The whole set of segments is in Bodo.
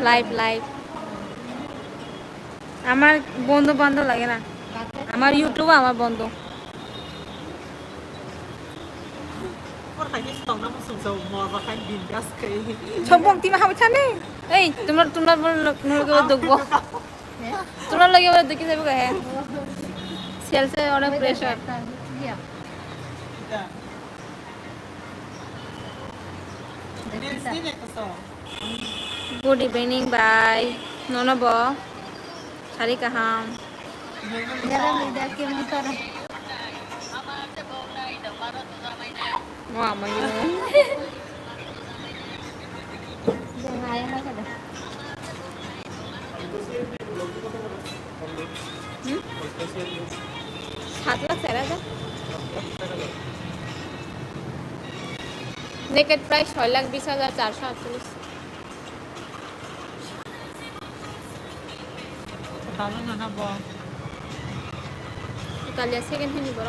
লাইভ লাইভ আমার বন্ধু বন্ধ লাগে না আমার ইউটিউব আমার বন্ধু 전봉 팀 하고 차네. 에이, 누나 듣고. 누나 lagi udah 듣기 해보고 해. 셀세 어느 프레셔. Good evening, bye. Nono bo. Cari kaham. Wah, mau $7 será Naked price 6,20,448 Italia second hand ibu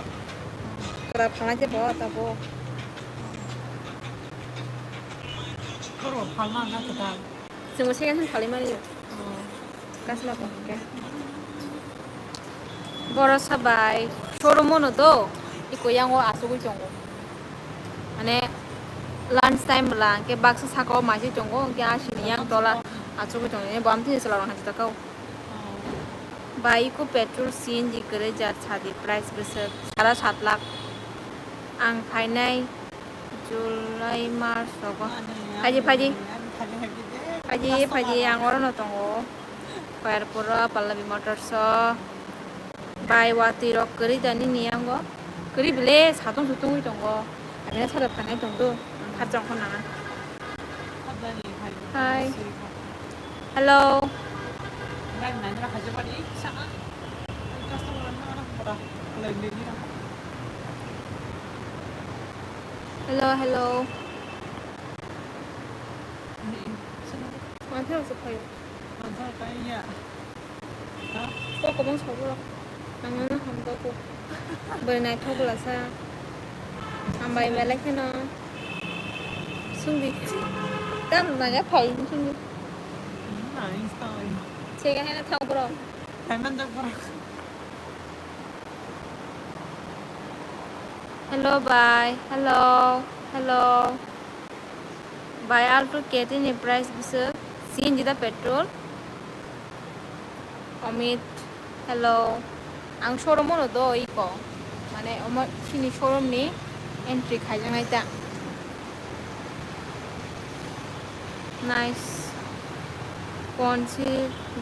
kerap aja bawa tapo semua second hand kali mana kasih apa oke বড় সবাই শোরুমনো তো ইকো ইয়াঙ্গো আসুগু জঙ্গো মানে লাঞ্চ টাইম বলা কে বাক্স সাকাও মাসি জঙ্গো কে আসিনি ইয়াং তলা আসুগু জঙ্গো এ বাম থেকে সলার হাতে তাকাও बाइक को पेट्रोल सीएनजी करे जार छादी प्राइस बेसर 7.5 लाख आं फाइनाय जुलाई मार्च सगो फाजी आं अरनो दंगो फायरपुरा पल्लवी मोटर्स बाय वाती रक करी दानि नियांगो करी बेले साथं सुथं दंगो आने सादा फानाय दंदो खारजं खनाङा hi hello Hello, hello. Mana tahu supaya? Mana kayaknya. Kok kamu coba? Nangan hampa ko. Bernai tahu belas ya. Hambai melek na. Sungguh. Kan naga paling sungguh. Cega hena tahu bro. Taman tak bro. Hello, bye. Hello, hello. Buy alto getting a price bisa CNG da petrol. Omit. Hello. Ang showroom mo do iko. Mane omot sini showroom ni entry khaja ngai ta. Nice. कौन सी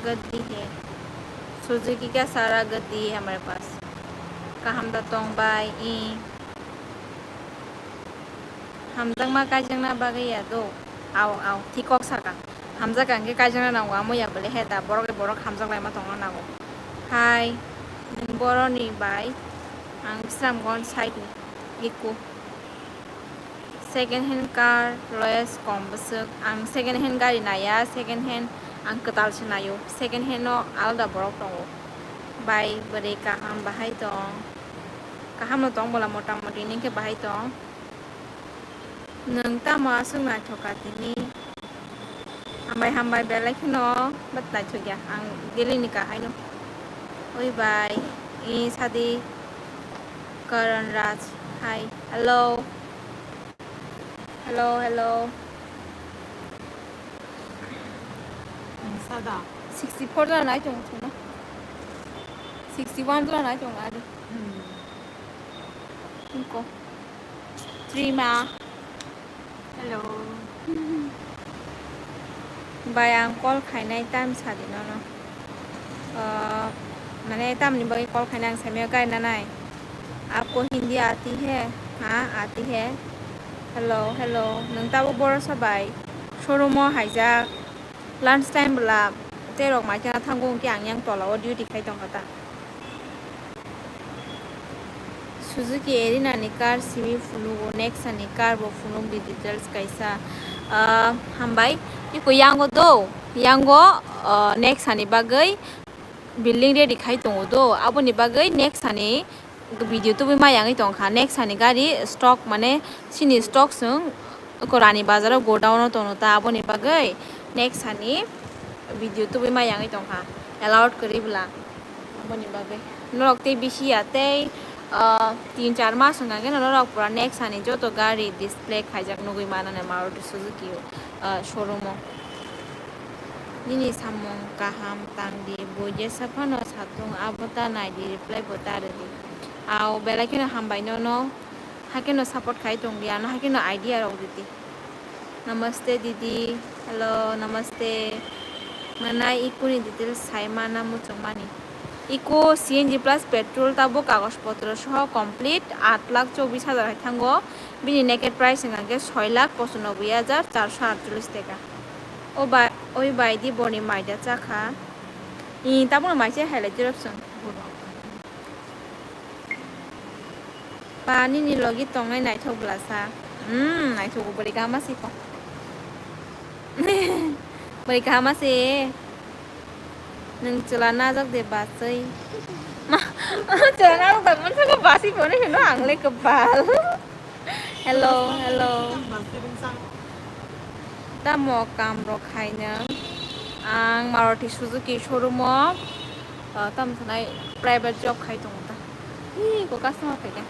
गद्दी है सुजुकी का सारा गद्दी है हमारे पास का हम दातों बाय ई हम तक मा काजंगना बागे या दो आओ ठीकक साका हमजा कांगे काजंगना नांगो आमो या बले हेता बरक हमजा लाय मा तंगना नांगो हाय बरनी बाय आं स्रामगन साइड इको सेकेंड हैंड कार लयस कम बसक आं सेकेंड हैंड गाड़ी नाया सेकेंड हैंड आं कताल सिनायो सेकेंड हैंड नो आलदा बरक दंगो बाय बरे काहाम बाहाय दं काहाम नो दं बोला मोटा मोटी निके बाहाय दं नोंता मा सोंना थकातिनि हामबाय बेलायखनो बातनाय थगया आं दिल्लीनि काहायनो ओइ बाय ई सादी करण राज हाय हेलो 64 ला नाय जंग छना 61 ला नाय जंग आदि इनको 3 मा हेलो बाय आं कल खायनाय टाइम सादिनो न माने टाइमनि बागै कल खायनाय आं सामिया गायना नाय आपको हिंदी आती है हाँ आती है हेलो नोंताबो बर' साबाय शोरूमाव हायजाक लान्च टाइम बला तेरक माइजना थांगौ कि आं yang तलाव डिउटि खाय दं खाता सुजुकी एरिनानि कार सिमी फुनुगो नेक्सानि कार बो फुनुग दि डिटेल्स कायसा हामबाय इको यांगो नेक्सानि बागै बिल्डिं रेडि खाय दङ दो आबोनि बागै नेक्सानि भिडिअ तो बै मायांगै दंखा नेक्स्ट सानि गारि स्टक माने सिनि स्टक जों रानि बाजाराव गोडाउनाव दङ ता आबनि बागै नेक्स्ट सानि भिडिअ तो बै मायांगै दंखा एलाउड करिबला आबनि बागै नरक ते बिसि आते 3-4 मास होंगे नरक पूरा नेक्स्ट सानि जोतो गारि डिस्प्ले खाइजाक नुगै मानाने Maruti Suzuki showroom Nini samong kaham tangdi boje sapano satung abota naidi reply botare di. Au bela kena hambai no hakeno support kai tong dia no hakeno idea rong diti. Namaste didi. Hello namaste. Mana iku ni detail sai mana muchomani. Iku CNG plus petrol tabo kagos potro soho complete 8,24,000 hai thango. Bini naked price ngange 6,95,448 টাকা ওই বাইদি বনি মাইদা চাখা তারপর মাইসে হাইলাইট জরপসন পানি ni logi tongai naithok blasa naithok bari gama si ko bari gama si nung celana jak de basai celana jak man sa basi pone no angle kebal hello tamo kam ro khaina ang Maruti Suzuki showroom tam sanai private job khai tong ta ko customer khai ga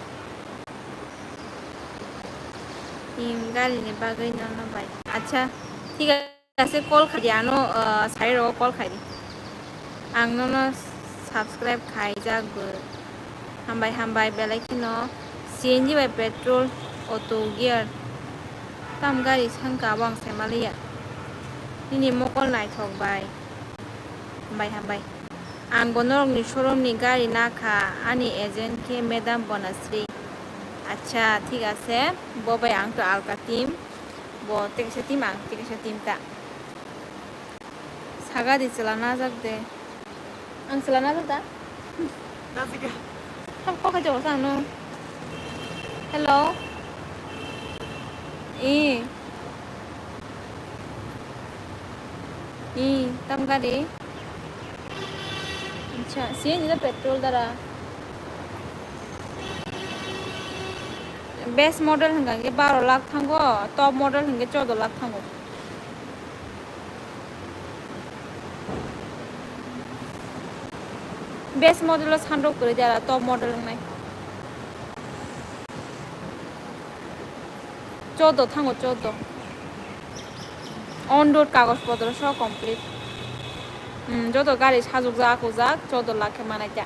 গাড়ি নি বাগৈ না ভাই আচ্ছা ঠিক আছে কল খাই আনো সাই র কল খাই আং ন সাবস্ক্রাইব খাই যাগবো হামবাই বেলাইকিনো সিএনজি বাই পেট্রোল অটো গিয়ার তাম গাড়ি সাংকা বাং সেমালিয়া নিনি মকল নাইথকবাই হামবাই आं बनरंनि शोरूमनि गारि नाखा आंनि एजेन्ट के मेडाम बनश्री अच्छा ठीक আছে ববাই आं तो आलका टीम ब तेकसे टीम आं तेकसे टीम ता सागारि चलाना जाक दे आं चलाना जाता नाजिका हम को खाजो सांनो हेलो ई तम गारि अच्छा सीएनजी दा पेट्रोल दारा बेस्ट मॉडल हंगे 12 लाख थांगो टॉप मॉडल हंगे 14 लाख थांगो बेस्ट मॉडल सानरो करे जारा टॉप मॉडल हंगे 14 थांगो 14 ऑन रोड कागज पत्र सब कंप्लीट যত গাড়ি সাজুক যাক 14 লাখে মানাইতা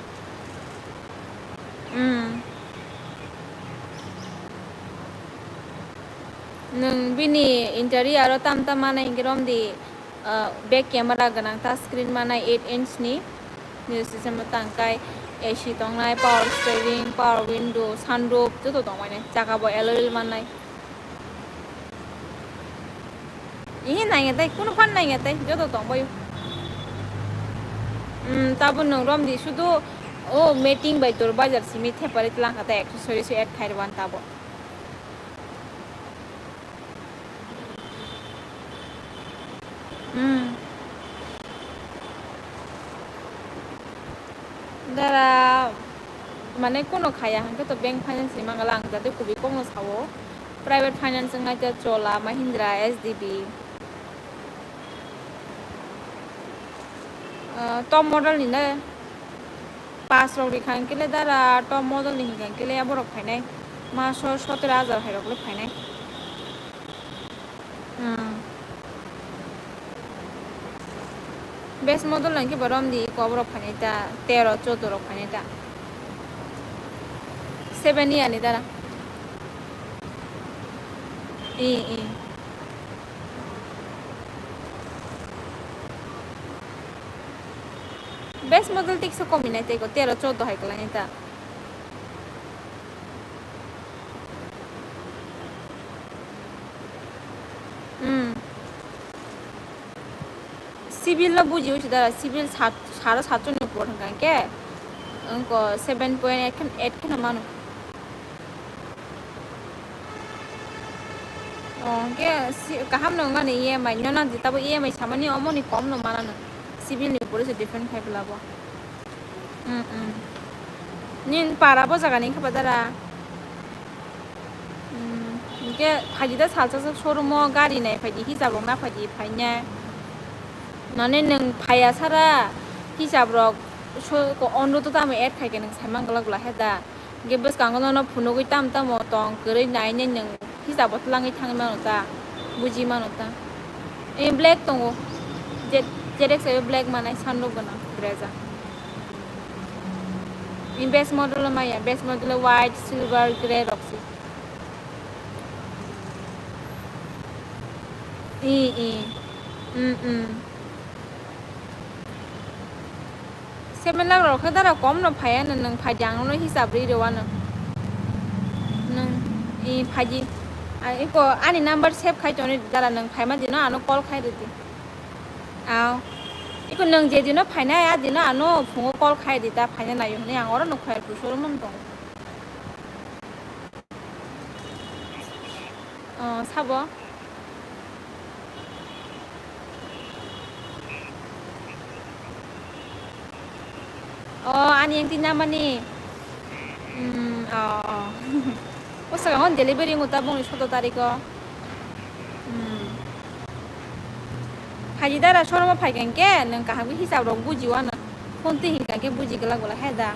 नों बिनि इन्टारियार ताम मानाय हिंगिरम दि बेक केमेरा गोनां टाच स्क्रीन मानाय 8 इंचनि निउज सिस्टेम तांकाय एसी दंनाय power steering power window sunroof जत दंमाने जागाबो एलइल मानाय इहि नायङाथाय कुनु फान नायङाथाय जत दंबायो ताबो नोंरम दि शुधु ओ मीटिंग बाय तोर बाजार सिमी थेपारि लांखाता एक्सेसरिज एड खाइरवान ताबो दारा माने कोनो खाया हंके तो बैंक फाइनेंस मांगला आं जाते कुबि कोनो सावो प्राइवेट फाइनेंस नाइते चोला महिंद्रा एसडीबी टॉप मॉडल नि ना 5 लाख दिखांकेले दारा टॉप मॉडल नि हिंगांकेले बरक फाइनाय मास 17,000 हायरकले फाइनाय बेस्ट मॉडल लंके बरम दी कोबरक फाइनायता 13-14 रक फाइनायता 7 यानी दारा ई बेस्ट मॉडल टिक से कॉम्बिनाइते को 13-14 हाय कलानिता सिविल ला बुझी उठी दारा सिविल 7.5 नि ऊपर हंगा के उनको 7.8 के मानो के कहम नंगा ने ईएमआई नना दिताबो ईएमआई सामानि अमनि कम न माना सिविल नि ऊपर से डिफरेंट खाइ बलाबो nin para bo jaga ni khaba dara ke phaji da salsa sa showroom o gari nai phaji hijab rok na phaji phaina nane nang phaya sara hijab rok ko onro to tam add khai ke nang samang gala gala heda ge bas kangono no phuno goi tam tam o tong korei nai ne nang hijab ot langai thang ma ta buji ma ta e black tongo jerex e black manai sanro gana breza in best model maya best model white silver gray roxy i semen lang rok dara kom no phaya nang phajang no hisab ri rewa nang i phaji iko ani number save khai toni dara nang phaima dino ano call khai riti aw iko nang je dino phaina ya dino ano phungo call khai dita phaina na yo ne angora no khai pu soro mom tong sabo ani yang tina mani Osa ngon delivery nguta bong 17 tariko phaji dara showroom phaigen ke nang kaham hisab rok bujiwa na phone te hinga ke buji gala gala heda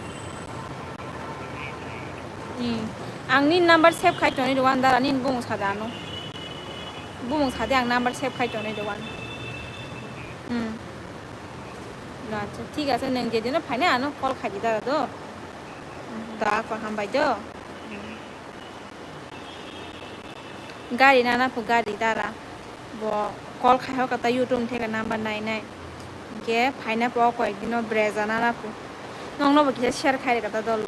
angni number save khai toni wan dara nin bong sadano bong sade ang number save khai toni wan না আচ্ছা ঠিক আছে নং যেদিন ফাইনে আনো কল খাই দিতা তো দা কল হামবাই তো গাড়ি না পু গাড়ি দারা ব কল খাই হোক তা ইউটিউব থেকে নাম্বার নাই নাই গে ফাইনা প কয়েকদিন ব্রেজা না পু নং নব কি শেয়ার খাই কথা দল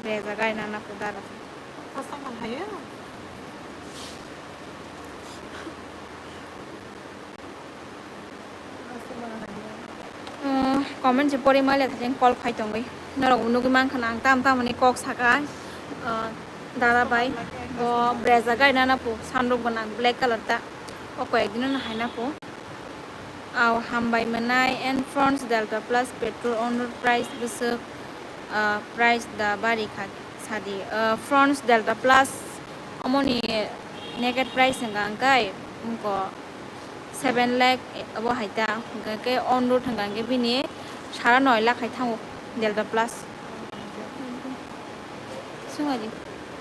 ব্রেজা গাড়ি না পু দারা কাস্টমার হাইয়া comment je pori male ta jeng call khai tongai norok unugi man khana ang tam tam ani kok saka dara bai bo breza gai na pu sandrok banang black color ta o ko ekdin na haina pu aw hambai manai and France Delta Plus petrol on road price besok price da bari kha sadi France Delta Plus amoni naked price ngang kai ko 7 lakh abo haita ke on road hangang ke bini 9.5 lakh hai thang Delta Plus sungaji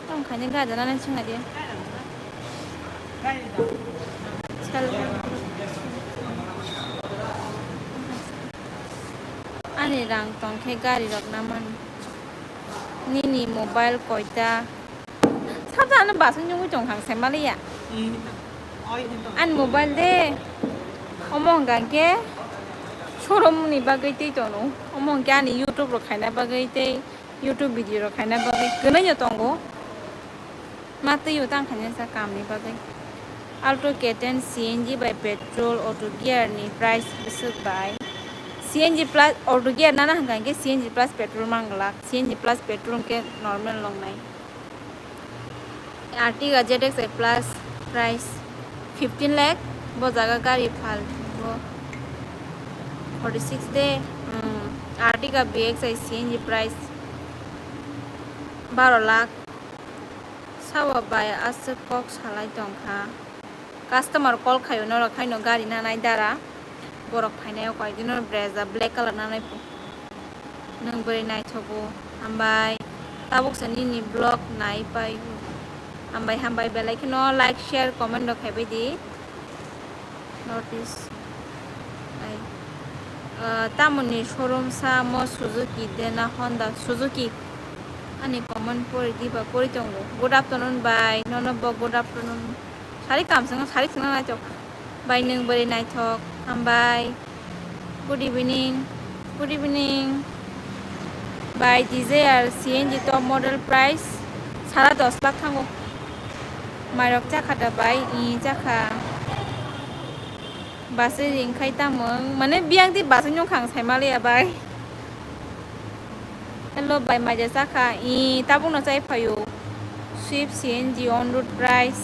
tong khane ga jana nan sungaji chal ani rang tong khe gari rok naman nini mobile koita sabja na basun jung jong hang semali ya an mobile de omong gang ke showroom ni bagai tei tono omong kya ni YouTube ro khaina bagai tei YouTube video ro khaina bagai gna ya tongo mate yu tang khane sa kam ni bagai Alto K10 CNG by petrol auto gear ni price besuk by CNG plus auto gear nana hang ke CNG plus petrol mangla CNG plus petrol ke normal long nai Artiga ZX plus price 15 lakh bo jaga gari phal bo 46 day Artiga BX CNG price 12 lakh sawa by asuk kok salai tongkha customer call khayo no khaino gari na nai dara borok phainayo koi dinor breza black color na nai pu nang bari nai thobo ambai tabuk sani ni blog nai pai hambai belai khino like share comment ro khaibai di notice ai tamoni showroom sa mo Suzuki dena Honda Suzuki ani comment pori diba pori tongo good afternoon bye nono bo good afternoon sari kam sing na chok bye nung bari nai thok hambai good evening by DJR CNG top model price 10.5 lakh thango Marok chakha da bai chakha base ring khai tamong mane biang ti base nyong khang saimale ya bai hello bai maja chakha tabung no chai phayo Swift CNG on road price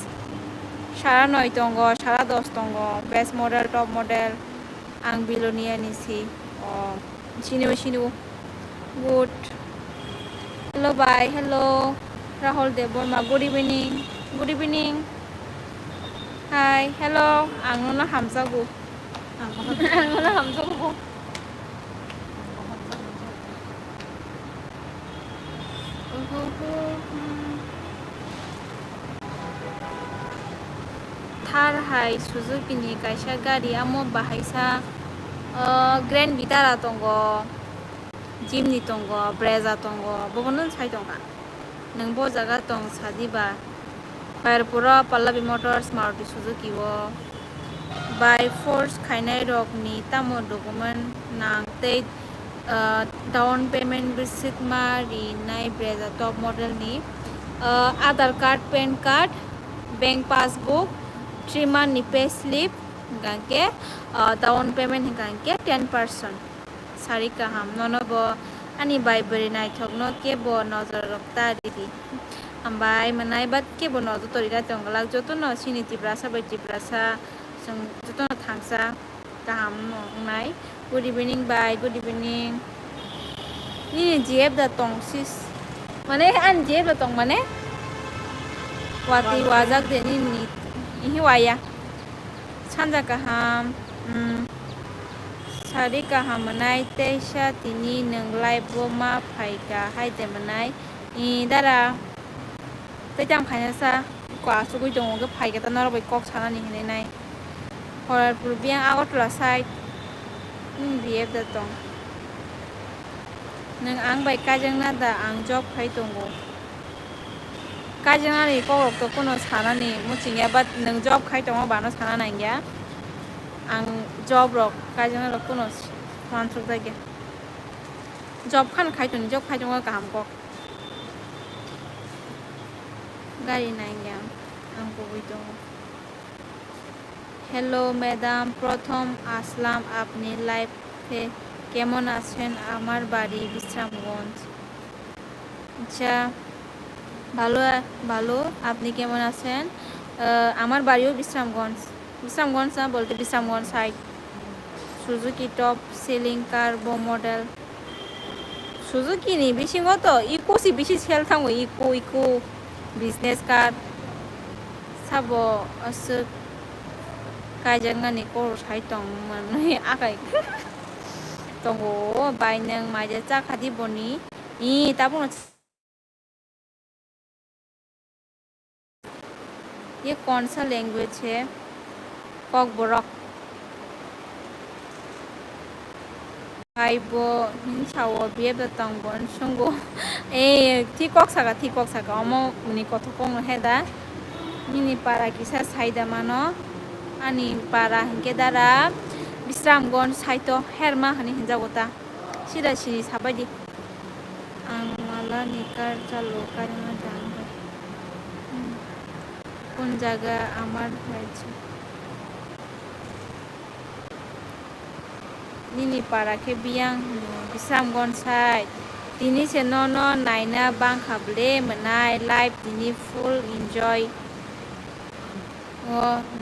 9.5 tongo 10.5 tongo best model top model ang bilonia ni si sinu Good. Hello, bye. Hello. Rahul Deborma. Good evening. Good evening. Hi. Hello. Ang na lamsogo. Ang na lamsogo. Thar hai Suzuki ni kaisa gari amo bahaisa Grand Vitara tongo Jimny tongo Brezza tongo bogonon sai tonga nang bo jaga tong sadiba Pura Pallavi Motors Maruti Suzuki wo by force khainai rok ni tamo document nang te down payment receipt ma ri nai Brezza top model ni Aadhaar card PAN card bank passbook 3 month ni pay slip gangke down payment gangke 10% sari kaham nono bo ani bai beri nai thokno ke bo nozor rokta didi ambai manai bat ke bo nozor torira tonggalak jotono sini tibrasa bai tibrasa sung jotono thangsa kaham nai good evening bye good evening ni jeb da tong sis mane an jeb da tong mane wati wajak de ni ihi waya sanja kaham sari kaham manai teisa tini nenglai boma phaika haide manai I dara tejam khainasa kwa sugui dong ge phaika ta nor bai kok sana ni hene nai horar purbiang agotla side bief da tong nang ang bai kajang na da ang job khai tongo kajang ani korok to kono sana ni muchingya bat nang job khai tongo bano sana nangya ang job rok kajang rok kono mantruk da ge job khan khai toni job khai tongo kaham kok gari nangya ang kobui tongo hello madam prothom aslam apni life e কেমন আছেন আমার বাড়ি বিশ্রামগঞ্জ আচ্ছা ভালো ভালো আপনি কেমন আছেন আমার বাড়িও বিশ্রামগঞ্জ বিশ্রামগঞ্জ না বলতে Bishramganj side Suzuki top selling car বো মডেল সুজুকি নি বেশি কত ইকোসি বেশি সেল থাকো ইকো বিজনেস কার সাবো আসে কাইজাঙ্গানি কোর সাই টং মানে আকাই tongo bai nang mai ja cha khadi boni I tabuno ये कौन सा लैंग्वेज है कॉक बोरक आइबो हिंसाओ बिहेव तंगबन संगो ए थि कॉक सागा अमो नि कथकंग हेदा निनि पारा किसा साइदा मानो ani para hinke dara Bishramganj সাইতো হেরমা হানি হিনজাগতা সিরা সিরি সাবাইদি আং মালা নিকার চালো কারিমা জানবা কোন জায়গা আমার হয়েছে নিনি পারাকে বিয়াং বিশ্রামগঞ্জ সাইড তিনি সে ন নাইনা বাং হাবলে মনাই লাইভ তিনি full enjoy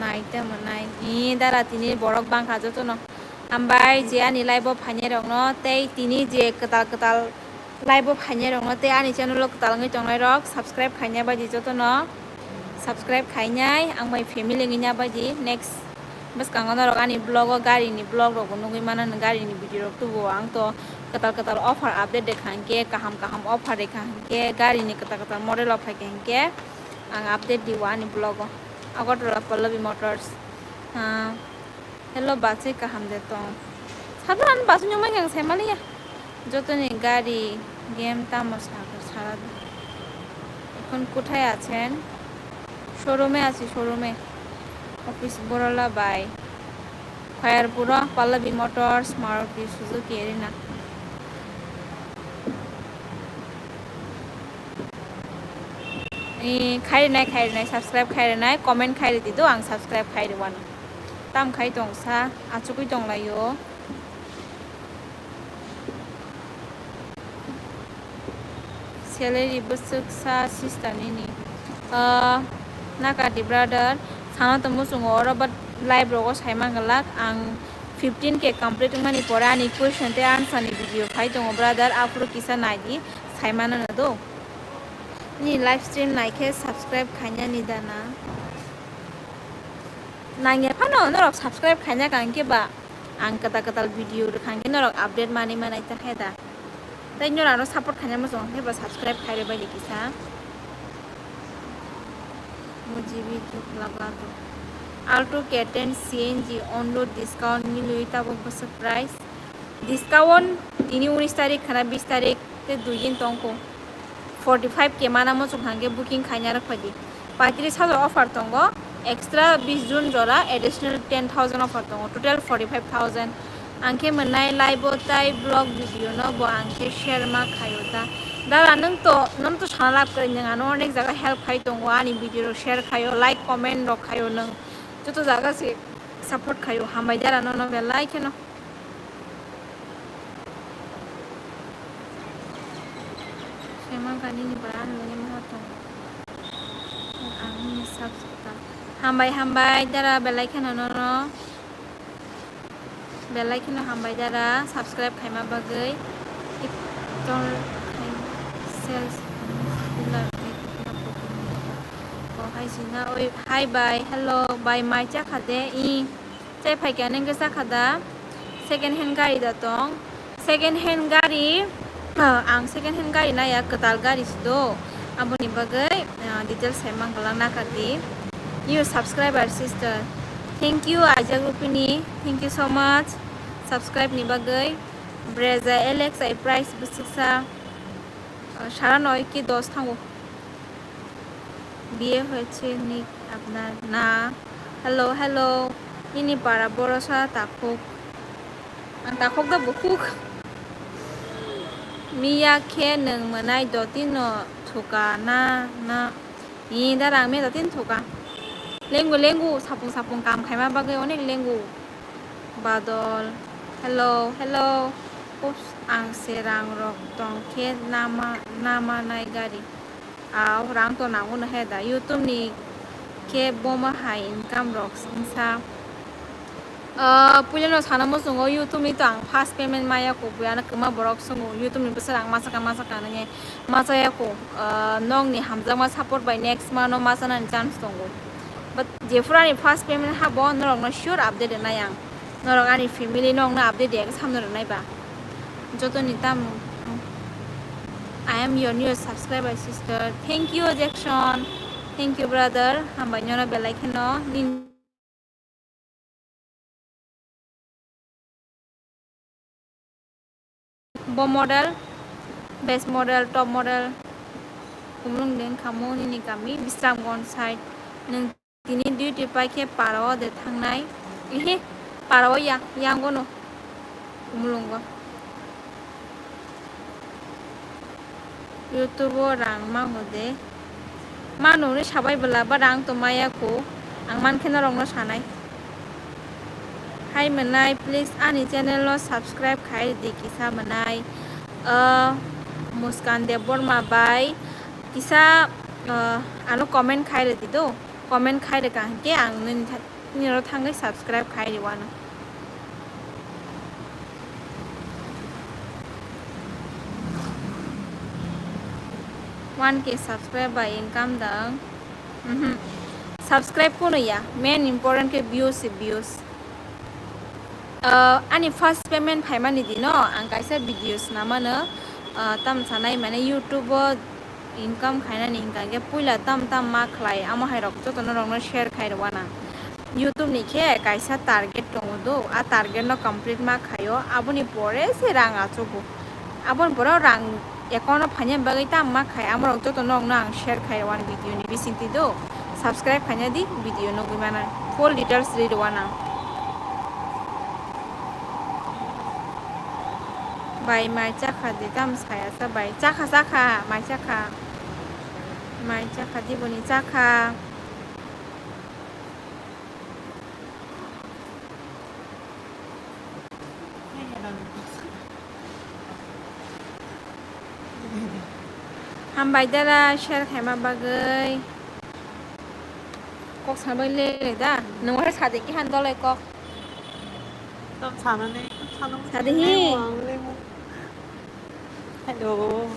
naite manai ni dara tini borok bangkha jotono ambai je ani live phane rok no tei tini je ketal live phane rok no tei ani channel ketal ngai tongnai rok subscribe khaina baji jotono subscribe khainai angbai family nginya baji next bas kangono rok ani blog gari ni blog rok nugui mana gari ni video rok tubo ang to ketal offer update dekhangke kaham offer dekhangke gari ni ketal model of dekhangke ang update diwa ani blog Agartala Pallavi Motors. Hello, bache kaham deto. Sabran basu nyomai yang semali ya. Jotono gari game tamos সারা এখন কোথায় আছেন শোরুমে আছি শোরুমে অফিস বড়লা বাই ফায়ারপুরা পাল্লাবি মোটরস মারুতি সুজুকি এরিনা খাইরে নাই সাবস্ক্রাইব খাইরে নাই কমেন্ট খাইরে দিতো आं সাবস্ক্রাইব খাইরে ওয়ান তাম খাই দংসা আচুকুই দংলাयो Sheli busuksa sister nini nakati brother sana temu sungo ora but live rogo saimang galak ang 15k complete mani pore ani question te answer ni video phai tongo brother apro kisa naidi saimana na do ni live stream naikhe subscribe khanya ni dana nangya phano norok subscribe khanya kangke ba ang kata katal video khangke norok update mani manai ta heda tai nyora no support khanya mo jong heba subscribe khaire bai kisa mujibi juk laga do alto K10 CNG on road discount milui tabo price discount ini 19 tarik khana 20 tarik te duin tongko 45k mana mo chunghange booking khanya rakhadi 35,000 offer tongo extra 20 June jora additional 10,000 offer tongo total 45,000 angke menai live tai blog video no bo angke share ma khayota dara nang to sana kare nang ano onek jaga help khai tongo ani video share khayo like comment ro khayo nang joto jaga se support khayo hambai dara no be like no emang kan ini beran ini mah tong angin subscribe hambai dara bel like no bel like no hambai dara subscribe khaima bagai ton sales hai sina oi hi bye hello bye mai cha khade I chai phai kya neng sa khada second hand gari da tong second hand gari ang second hand gari na ya ketal gari sido amboni bagai details semang galang na kadi you subscriber sister thank you aja grupini thank you so much subscribe ni bagai breza alex I price bisisa সারা নয় কি 10 থাঙ্গো বিয়ে হয়েছে নি আপনার না হ্যালো হ্যালো ইনি পাড়া বড়সা তাকুক তাকুক দা বুকুক মিয়া খে নং মনাই দতিন থুকা না না ই দারাং মে দতিন থুকা লেঙ্গু সাপুং কাম খাইমা বাগে অনেক লেঙ্গু বাদল hello hello Oops, ang serang rok tong ke nama nai gari aw rang to na un heda YouTube ni ke boma hai income rok sinsa pulyano sana mo sungo YouTube ni tang fast payment maya ko buyana kema borok sungo YouTube ni besarang masaka na nge masaya ko nong ni hamza ma support by next ma no masana ni chance tongo but jefura ni fast payment ha bo norok no sure update na yang norok ani family nong na update de samno nai ba Jotono tam I am your new subscriber sister thank you Jackson thank you brother hambai nyona bel like no nin bo model best model top model kumlung den kamo ni kami bisramgon side nung tini duty pai ke parawa de thangnai ehe parawa yang gono kumlung go YouTube rang mangode manu ni sabai bela ba rang to maya ko ang man khena rong no sanai hai manai please ani channel lo subscribe khai di kisa manai muskan de borma bai kisa ano comment khai di do comment khai de kang ke ang ni ro thangai subscribe khai di wana 1k subscribe by income dang subscribe ko no ya main important ke views ani first payment phai mani di no ang kaisa videos na mana tam sanai mane YouTube income khaina ni hingka ge puila tam ma khlai amo hai rok to no rong no share khai rwana YouTube ni ke kaisa target tongo do a target no complete ma khayo aboni pore se rang achobo abon pora rang account ফাইনে বাগাই তা মা খাই আমার অত তো নং না শেয়ার খাই ওয়ান ভিডিও নি বিসিংতি দো সাবস্ক্রাইব ফাইনে দি ভিডিও নগি মানা ফুল ডিটেইলস রিড ওয়ানা বাই মাই চাখা দি দাম ছায়া সা বাই চাখা মাই চাখা দি বনি চাখা hambai dara share khaima bagai kok sabai le da nungwar sade ki han dolai kok 좀 잘하네. 사디히. Hello.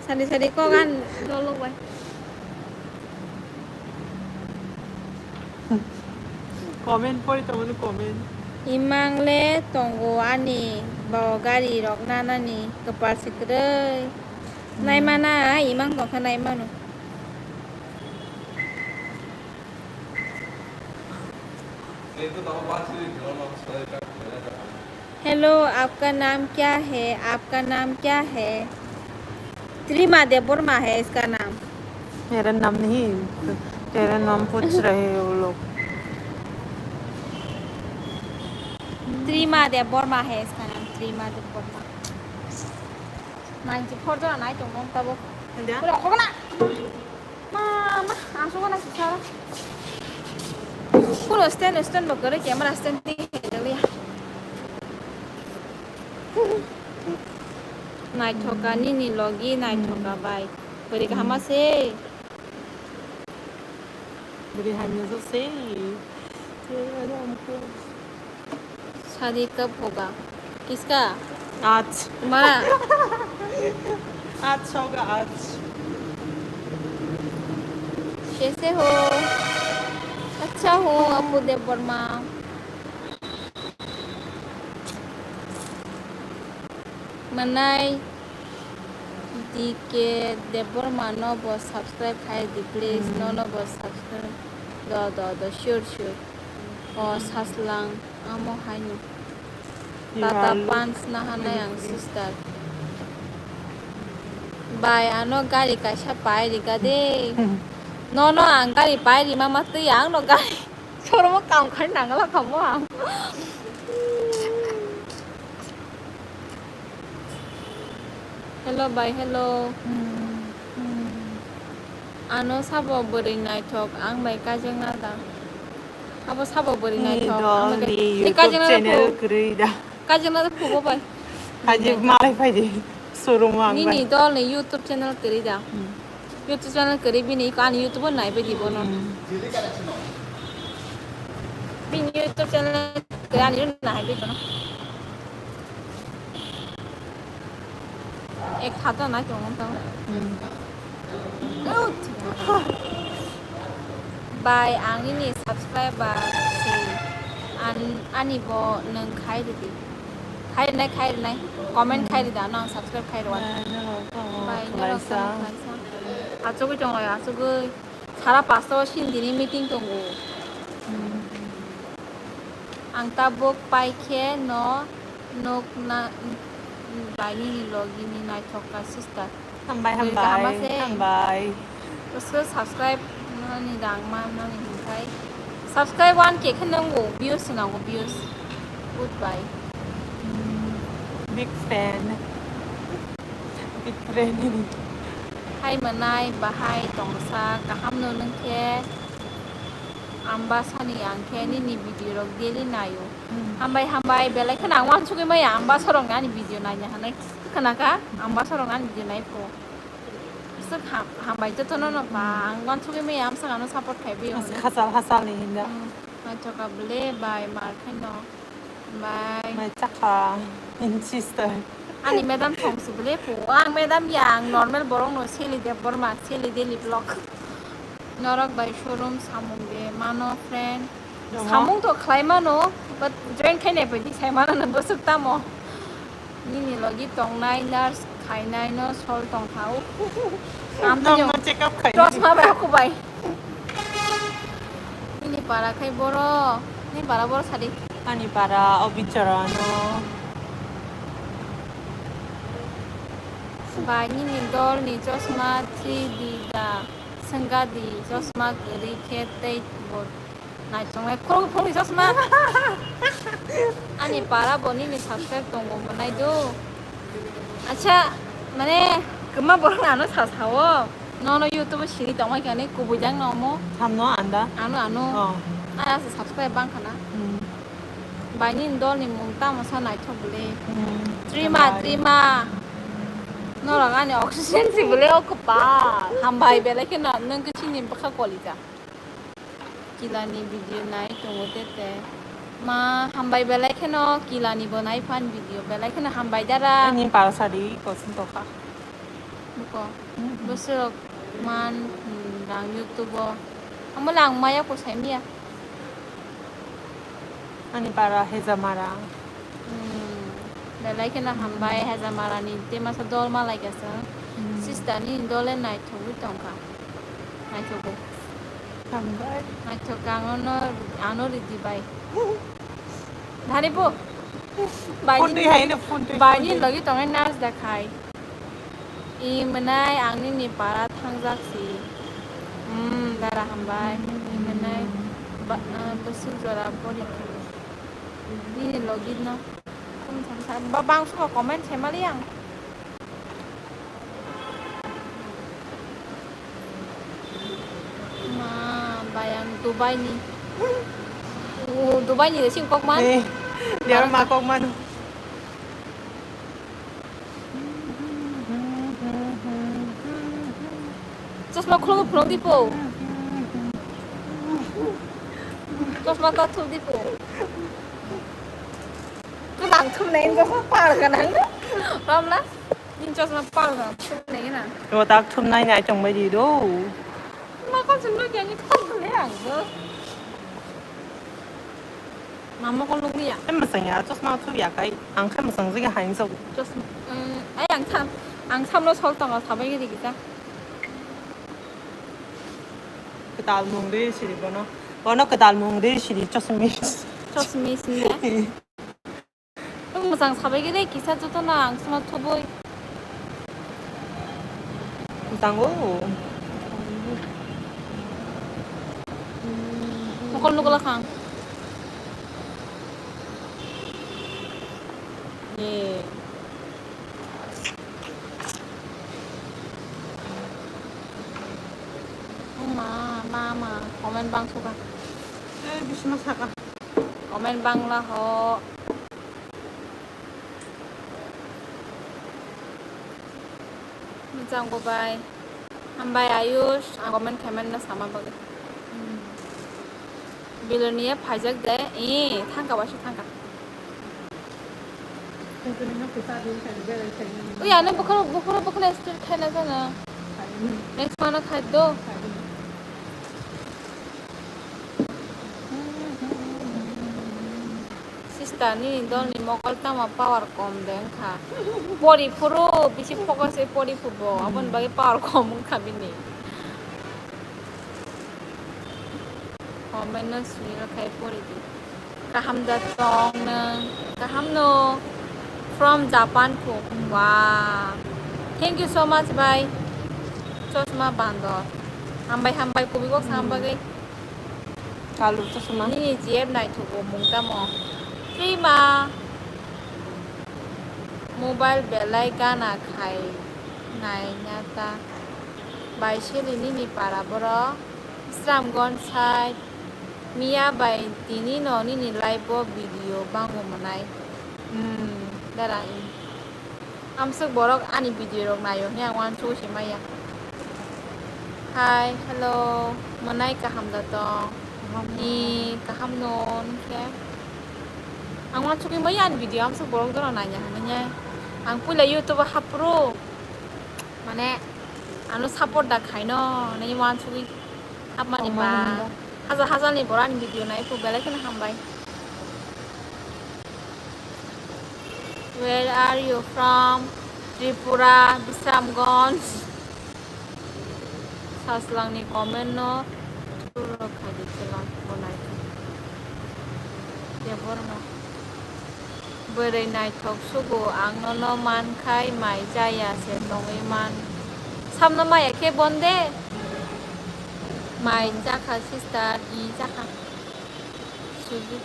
Sadi có gan đô lúc vậy. Comment pori tomo comment. Imang le tonggo ani bawa gari rok nana ni kepal sikre. Nai mana imang tong nai mana? Hello आपका नाम क्या है आपका नाम क्या है त्रिमा देवबर्मा है इसका नाम मेरा नाम नहीं तेरा नाम पूछ रहे हैं वो लोग त्रिमा देवबर्मा है इसका नाम त्रिमा देवबर्मा 94 잖아 나이 좀 넘다고 근데 그래 거거나 마마 아소거나 시차라 그래 스탠 먹거래 개만 스탠 띠 해들이야 나이 토가 니니 로기 나이 토가 바이 그리고 하마세 우리 하면서 세 शादी कब होगा किसका आज तुम्हारा आज होगा आज कैसे हो अच्छा हो अपू देव वर्मा मनाई दी के देव वर्मा नो बस सब्सक्राइब खाए दी प्लीज नो बस सब्सक्राइब द sure oh saslang amo hainu tata pants na hana yang sister bai ano gari ka sha pai ri ga de no ang gari pai ri mama tu yang no gari choro mo kam khan nang la khamo ang hello bye hello ano sabo bori nai thok ang bai ka jeng na da abo sabo bori nai thok ang bai ka jeng na channel 그리다 ka jeng na pu bo bai 아직 말해 봐야지 소로만 ni ni dol ni youtube channel kari da youtube channel kari bi ni ka ni youtube nai ba di bono bi ni youtube channel kari ani nai ba bono ek khata nai to ngom tang by ang ini subscriber si ani bo nang khai di khai nai comment khai di da nang subscribe khai ro by 라이사 아저거 정어야 아저거 살아봤어 신디니 미팅 동고 앙따복 바이케 너녹나 바이니 로기니 나이 토카 시스터 한바이 terus subscribe nani dangma nani hintai subscribe one ke khanango views nango views goodbye big fan ini hai manai bahai tongsa kaham no nangke amba sani angke ni video rok daily nayo hambai belai khanang wan sugi maya amba sorong ani video nanya hanai khanaka amba sorong ani video nai po 쓱 hambai jotono no ba wan sugi maya am sangano support khai bi 하살이 hinda ma choka ble bye mar khaino bye mai chaka in sister ani madam thongsu ble po ang madam yang normal borong no Sheli Deborma Sheli daily vlog Norok by showroom samung de mano friend samung to khlaima no but join khaine pa di sai mana no bosuk ta mo ni logi tong nai nurse khai nai no sol tong thau am to yo check up khai dos ma ba ko bai ni para khai boro ni para boro sadi ani para obichorano bai ni dol ni chosma 3D da sangadi chosma gari khete bot nai chongai khoro phori chosma ani para boni ni subscribe tongo manai do acha mane kema borong ano sasawo no youtube siri tongmai kane kubujang no mo 참너 안다 ano aya subscribe bang kana bai ni dol ni mungta mo sa nai thobule trima Norok Ani oxygen si bule ko pa hambai bele ke na nang ke chinin pa ka kolita kila ni video nai to tete Ma hambay belai keno kila ni bonai fan video belai keno hambay dara. Ini para sari kosin toka. Buko. Besok man lang YouTube. Amo lang maya ko sa niya. Ini para hezamara. Belai keno hambay hazamara ni te masa dol malai kasa. Sister ni dole nai thogu tongka. Nai thogu. Hambay. Nai thokang ano ridi bai. Dhani po. Fundi hai na fundi. Bai ni lagi tongai nas dakai. I menai ang ni para thangjak si. Dara hambay. I menai besu jora pori. Ni login na. Không sẵn sàng. Bang suka comment xem mà liang. Mà bayang Dubai ni. Dubai ni để xin quốc man. Dia ma kok man. Chasma khulong khulong di po. Chasma ta thu di po. Cái làng thum này có phát pa cái nắng đó. Rom lá. Nhưng chasma pa là thum này nè. Rồi ta thum này này trồng mấy gì đâu. Mà con chừng nó vậy như không lấy hàng cơ. Mama con lúc đi à? Em mà sang nhà just mau thu ya cái ăn khai mà sang cái hành sâu. Just ấy ăn tham nó sâu tao thảo mấy cái gì ta? Cái dal mung đi xí đi nó cái dal mung đi xí đi just miss. Just miss nè. Mà sang thảo mấy cái đấy kỹ sao cho tao ăn sao thu bôi. Tango. Mà con lúc là khang. Yeah. Mama, comment bang suka. Bisa masak ah. Comment bang lah ho. Macam ko bay. Hambay ayus, ang comment na sama bagay. Bilonia pajak deh. Thangka wasi thangka. Uy, ano bukuro estir khai na sana. Next mana khai do. Sister ni dol ni mokol tama power kom den kha. Pori puro bisi focus e pori fubo. Abon bagi power kom khabi ni. Comment na sui ra khai pori di. Kaham da tong na. Kaham no. From Japan po. Wow. Thank you so much. Bye. Chosma bandor. Hambay ko bigok sa hambay. Kalu chosma. Ni GF nai thu ko mung ta mo. Free ma. Mobile belai gana khai nai nyata. By Sheli ni para boro. Islamgon side. Mia by tini no ni live video bango manai. Dara in. Amsuk borok ani video rok nayo nya wan chu si maya. Hi, hello. Manai kaham da to. Ni kaham non ke. Ang wan chu ki maya ani video amsuk borok do na nya hanya. Ang pula YouTube hapro. Mane anu support da khaino nei wan chu ki hap mani ba. Hazar ni boran video nai pu belai kana hambai. Where are you from? Tripura, Bisramganj. Saslang ni comment no. Turo khadi chelang bonai. Dia borno. Berai nai thok sugo ang no man khai mai jaya se tongai man. Sam no mai ke bonde. Mai jakha sister di jakha. Suji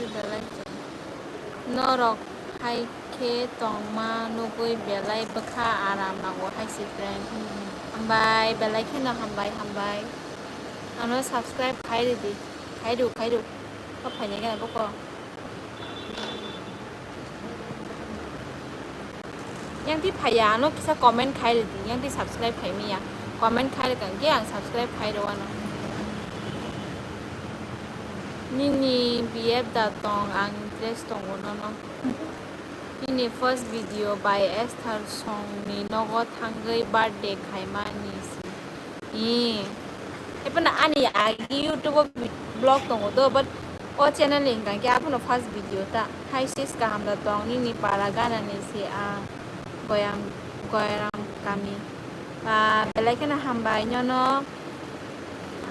belai. Norok hai ke tong ma nugui belai bekha aram nango hai si friend. Hambay belai ke na hambay. Ano subscribe khai di. Khai du. Có phải như cái này bố cô. Yang ti phaya no kisa comment khai di. Yang ti subscribe khai mi ya. Comment khai kan ke yang subscribe khai do ano. Nini BF datong ang dress tong no. Nini first video by Esther song ni nogo thangai birthday khaima ni si. Epana ani agi YouTube blog tong do but o channel link kan kya puno first video ta hi sis ka ham datong nini paragana ni si goyam kami. Belai na hambai nyono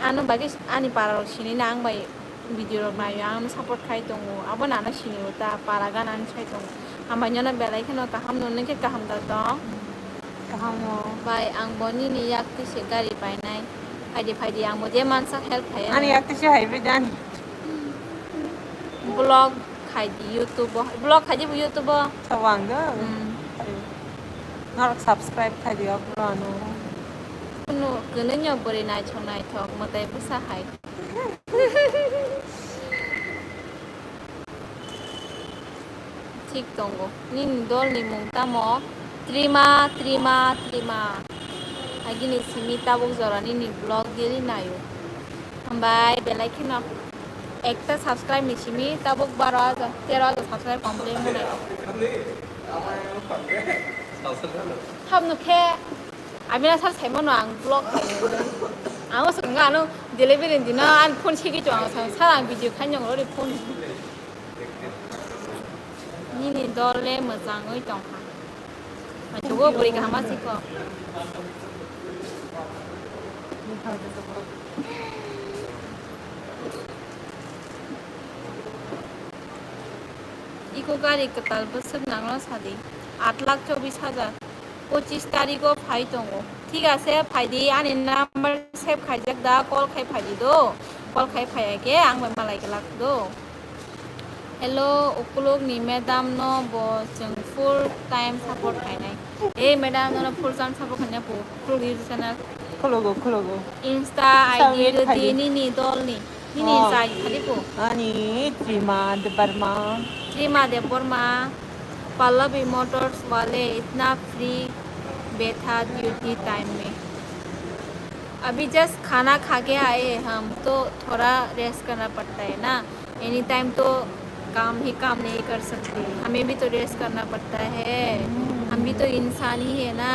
anu bagi ani para sini nang bai video ma yang support khai tongo abona na sini uta para gan an chai tongo hambai nyono belai kana ka ham no neke ka ham da to ka ham no bai ang boni ni yak ti se gari pai nai phai ang mo de man sa help khai ani yak ti se hai be dan blog khai di YouTube blog khai di YouTube sawang da Norok subscribe khai di upload no kuno kene nyo bori nai chong nai thok mo tai pusa hai ठीक तोंगो नीन दोल नि मुंगता मो त्रिमा आगिनि सिमिता बक जरा नि ब्लॉग दिली नायो हमबाय बेलाय खिनो एकटा सब्सक्राइब नि सिमी ताबक 13 सब्सक्राइब कंप्लीट मोने हमनो खे आमिना सार साइमन आं ब्लॉग आं संगा आनो डिलीवरी दिना आन फोन सिगि तो आं सारा भिडिअ खायनो रे phone Nini dole mazangoi tongha. Machugo buri ka hamasi ko. Iko gari katal basuk nanglo sadi 8,24,000 25 तारिखो फाइ तंगो ठीक আছে फाइदि आनि नाम्बार सेभ खाइजाक दा कल खाइ फाइदि दो कल खाइ फायाके आं बाय मालाय गलाक दो Hello, ukulog ni Madam no bo jeng full time support kainai. Madam no full time support kainai po. Full YouTube channel. Kulogo. Insta ID di ni dol ni. Ni sai khali po. Ani Trima de Burma. Pallavi Motors वाले इतना फ्री बैठा ड्यूटी टाइम में. अभी जस्ट खाना खा के आए हम तो थोड़ा रेस्ट करना पड़ता है ना. एनी टाइम तो काम नहीं कर सकते हमें भी तो रेस्ट करना पड़ता है हम भी तो इंसान ही है ना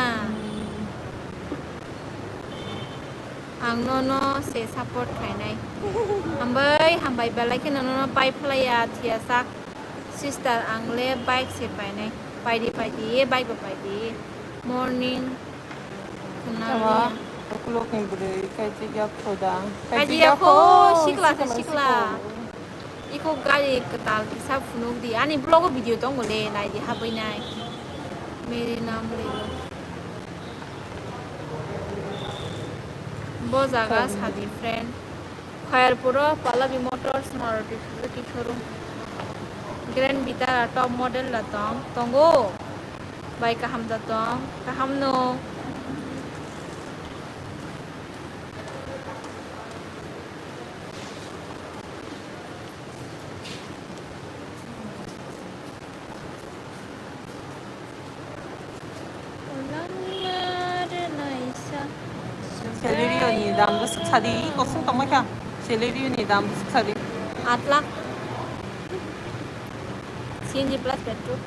आंनो से सपोर्ट खाइनाय हमबाय बेलाय के ननो पाइ फ्लाया थिया साक सिस्टर आंले बाइक से पाइनाय पाइदि बाइक पाइदि morning Sama ukulog ni buri kai ji yakho sikla Iko gari ketal kisah funuk di. Ani blog video tong gole nai di habai nai. मेरे नाम ले लो. वो जगह शादी friend. खैरपुरा Pallavi Motors Maruti Suzuki showroom. Grand Vitara top model la tonggo. Baik kaham datong kaham no. Sheli ni dam busuk sadi ko sung tong ma kya Sheli ni dam busuk sadi 8 lakh CNG plus petrol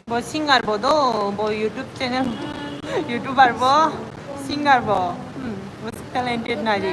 bo singer bo do bo YouTube channel YouTuber bo singer bo busuk talented nari